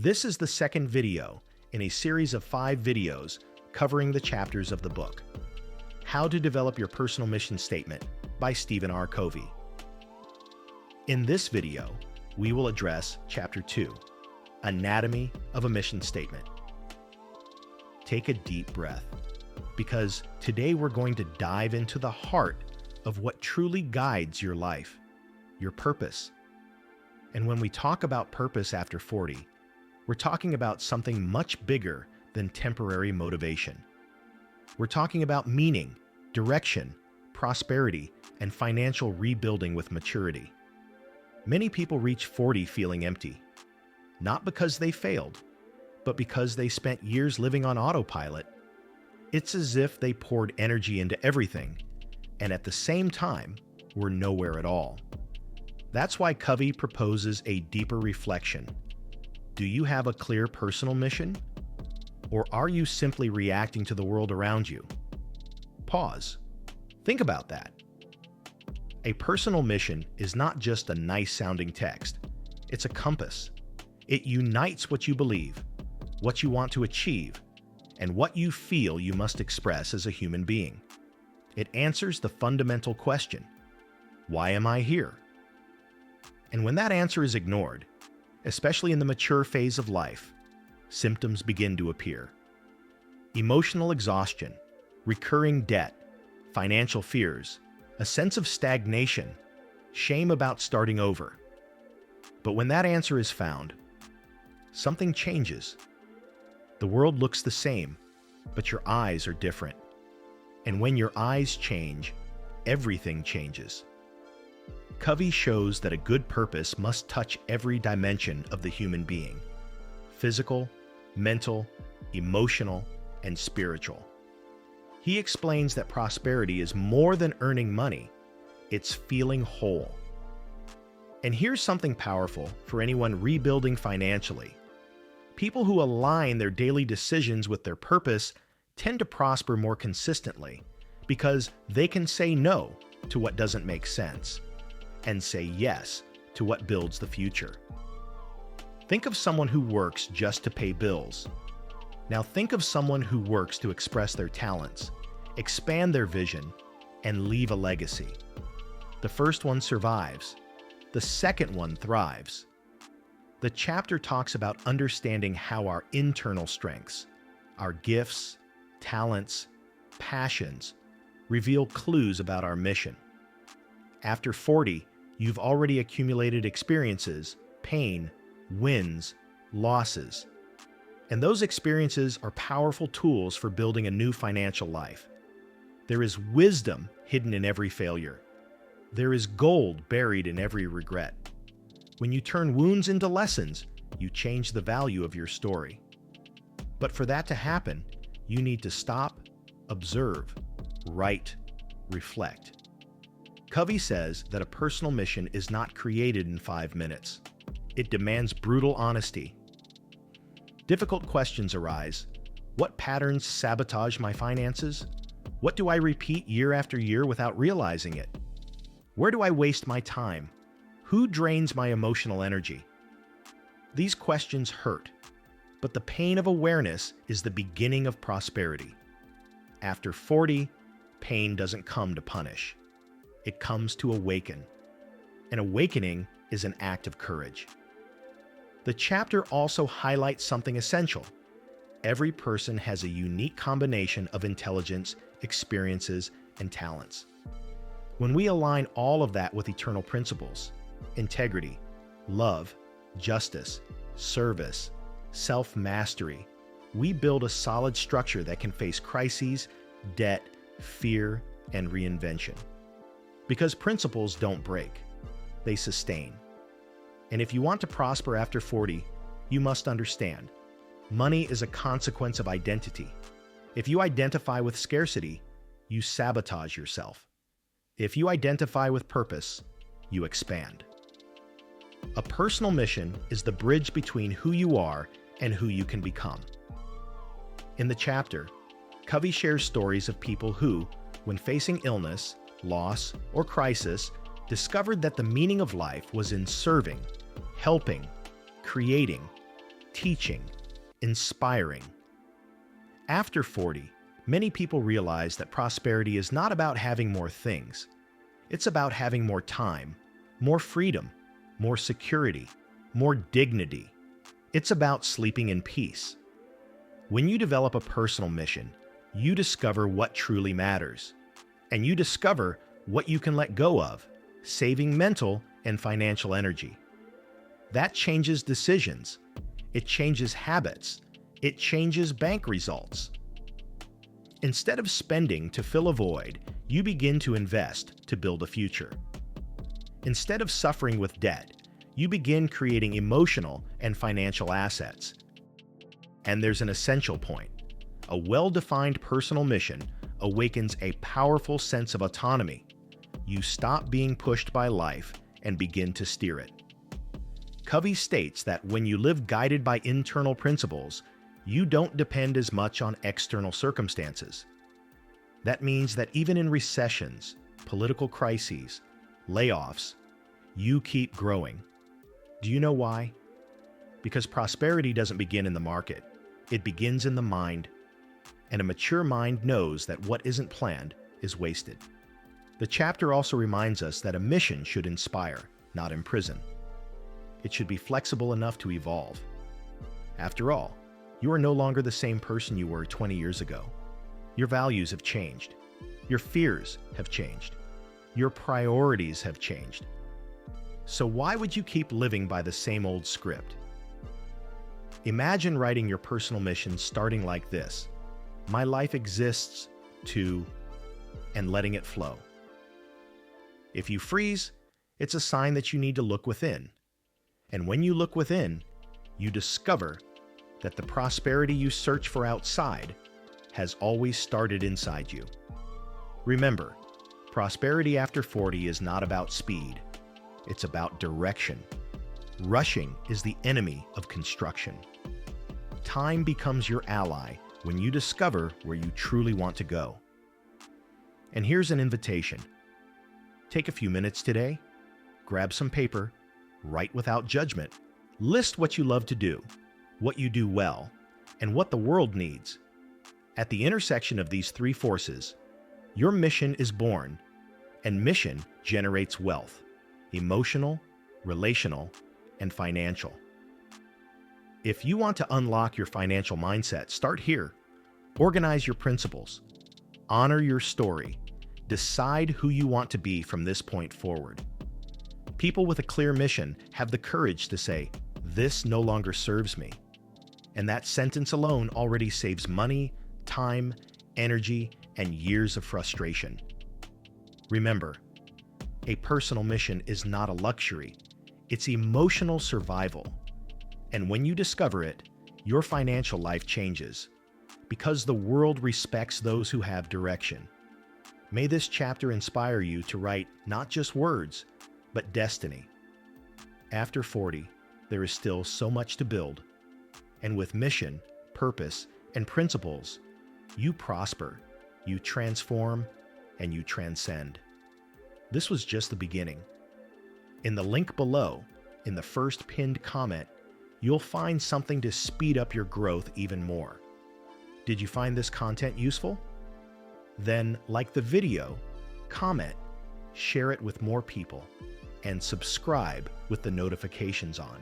This is the second video in a series of 5 videos covering the chapters of the book, How to Develop Your Personal Mission Statement by Stephen R. Covey. In this video, we will address Chapter 2, Anatomy of a Mission Statement. Take a deep breath, because today we're going to dive into the heart of what truly guides your life, your purpose. And when we talk about purpose after 40, we're talking about something much bigger than temporary motivation. We're talking about meaning, direction, prosperity, and financial rebuilding with maturity. Many people reach 40 feeling empty, not because they failed, but because they spent years living on autopilot. It's as if they poured energy into everything, and at the same time, were nowhere at all. That's why Covey proposes a deeper reflection. Do you have a clear personal mission? Or are you simply reacting to the world around you? Pause. Think about that. A personal mission is not just a nice-sounding text. It's a compass. It unites what you believe, what you want to achieve, and what you feel you must express as a human being. It answers the fundamental question, why am I here? And when that answer is ignored, especially in the mature phase of life, symptoms begin to appear. Emotional exhaustion, recurring debt, financial fears, a sense of stagnation, shame about starting over. But when that answer is found, something changes. The world looks the same, but your eyes are different. And when your eyes change, everything changes. Covey shows that a good purpose must touch every dimension of the human being: physical, mental, emotional, and spiritual. He explains that prosperity is more than earning money, it's feeling whole. And here's something powerful for anyone rebuilding financially. People who align their daily decisions with their purpose tend to prosper more consistently because they can say no to what doesn't make sense and say yes to what builds the future. Think of someone who works just to pay bills. Now think of someone who works to express their talents, expand their vision, and leave a legacy. The first one survives. The second one thrives. The chapter talks about understanding how our internal strengths, our gifts, talents, passions, reveal clues about our mission. After 40, you've already accumulated experiences, pain, wins, losses. And those experiences are powerful tools for building a new financial life. There is wisdom hidden in every failure. There is gold buried in every regret. When you turn wounds into lessons, you change the value of your story. But for that to happen, you need to stop, observe, write, reflect. Covey says that a personal mission is not created in 5 minutes. It demands brutal honesty. Difficult questions arise. What patterns sabotage my finances? What do I repeat year after year without realizing it? Where do I waste my time? Who drains my emotional energy? These questions hurt, but the pain of awareness is the beginning of prosperity. After 40, pain doesn't come to punish. It comes to awaken. An awakening is an act of courage. The chapter also highlights something essential. Every person has a unique combination of intelligence, experiences, and talents. When we align all of that with eternal principles, integrity, love, justice, service, self-mastery, we build a solid structure that can face crises, debt, fear, and reinvention. Because principles don't break, they sustain. And if you want to prosper after 40, you must understand, money is a consequence of identity. If you identify with scarcity, you sabotage yourself. If you identify with purpose, you expand. A personal mission is the bridge between who you are and who you can become. In the chapter, Covey shares stories of people who, when facing illness, loss, or crisis, discovered that the meaning of life was in serving, helping, creating, teaching, inspiring. After 40, many people realize that prosperity is not about having more things. It's about having more time, more freedom, more security, more dignity. It's about sleeping in peace. When you develop a personal mission, you discover what truly matters, and you discover what you can let go of, saving mental and financial energy. That changes decisions. It changes habits. It changes bank results. Instead of spending to fill a void, you begin to invest to build a future. Instead of suffering with debt, you begin creating emotional and financial assets. And there's an essential point. A well-defined personal mission awakens a powerful sense of autonomy. You stop being pushed by life and begin to steer it. Covey states that when you live guided by internal principles, you don't depend as much on external circumstances. That means that even in recessions, political crises, layoffs, you keep growing. Do you know why? Because prosperity doesn't begin in the market. It begins in the mind. And a mature mind knows that what isn't planned is wasted. The chapter also reminds us that a mission should inspire, not imprison. It should be flexible enough to evolve. After all, you are no longer the same person you were 20 years ago. Your values have changed. Your fears have changed. Your priorities have changed. So why would you keep living by the same old script? Imagine writing your personal mission starting like this: my life exists to, and letting it flow. If you freeze, it's a sign that you need to look within. And when you look within, you discover that the prosperity you search for outside has always started inside you. Remember, prosperity after 40 is not about speed. It's about direction. Rushing is the enemy of construction. Time becomes your ally when you discover where you truly want to go. And here's an invitation. Take a few minutes today, grab some paper, write without judgment, list what you love to do, what you do well, and what the world needs. At the intersection of these three forces, your mission is born, and mission generates wealth: emotional, relational, and financial. If you want to unlock your financial mindset, start here. Organize your principles. Honor your story. Decide who you want to be from this point forward. People with a clear mission have the courage to say, "This no longer serves me." And that sentence alone already saves money, time, energy, and years of frustration. Remember, a personal mission is not a luxury. It's emotional survival. And when you discover it, your financial life changes, because the world respects those who have direction. May this chapter inspire you to write not just words, but destiny. After 40, there is still so much to build. And with mission, purpose, and principles, you prosper, you transform, and you transcend. This was just the beginning. In the link below, in the first pinned comment, you'll find something to speed up your growth even more. Did you find this content useful? Then like the video, comment, share it with more people, and subscribe with the notifications on.